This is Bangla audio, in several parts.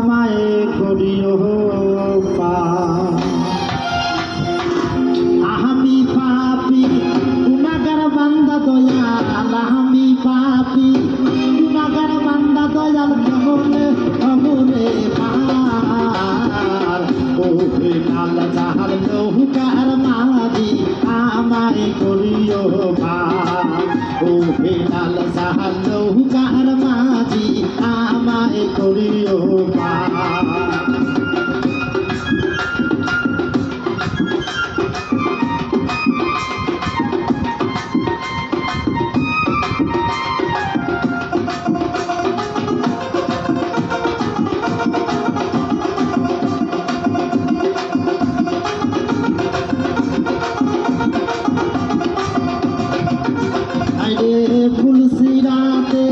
আমায় করিও পার। আমি পাপী গুনাহগার বান্দা দয়াল, আমি পাপী গুনাহগার বান্দা দয়াল, কেমনে অমরে পার। ও বেলাল জাহাল নৌকার মাঝি আমায় করিও পার। ও বেলাল জাহাল নৌকার মাঝি আমায় করিও পার। ফুলসিরাতে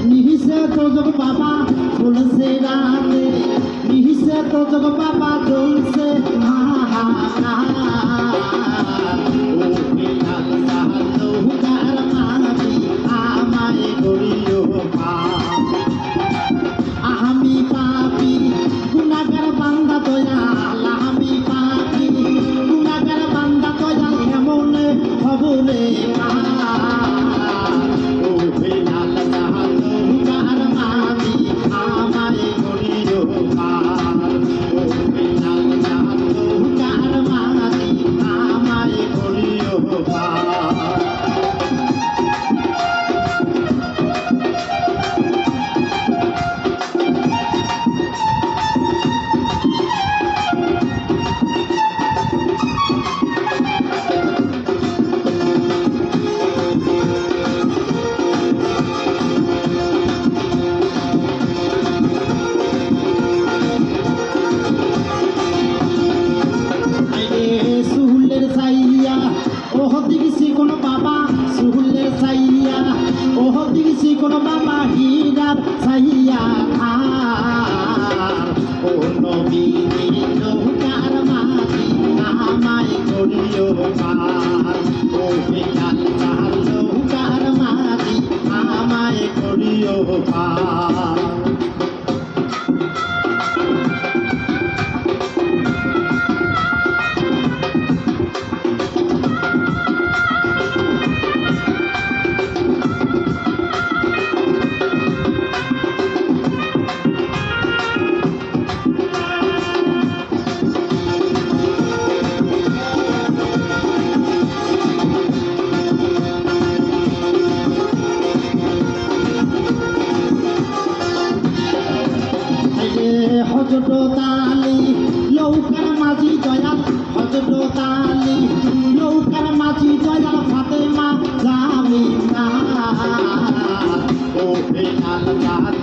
নিহিসে তোজক বাবা, ফুলসিরাতে নিহিসে তোজক বাবা, জ্বলছে হাহাকার। ও বেলাল জাহাল নৌকার মাঝি আমায় করিও পার। আমি পাপী গুনাহগার বান্দা দয়াল, আমি পাপী গুনাহগার বান্দা দয়াল, কেমনে হবরে পার। ও বেলাল জাহাল নৌকার মাঝি আমায় করিও পার। ও বেলাল জাহাল নৌকার মাঝি আমায় করিও পার। সুহুলের সাইয়া ওহ দিগছি কোন বাবা, সুহুলের সাইয়া ওহ দিগছি কোন বাবা, হীরার সাইয়া খার। ও নবী নৌকার মাঝি আমায় করিও পার। ও বেলাল জাহাল নৌকার মাঝি আমায় করিও পার। হযরত আলী নৌকার মাঝি দয়াল, হযরত আলী নৌকার মাঝি দয়াল, ফাতেমা জামিনা। ও বেলাল জাহাল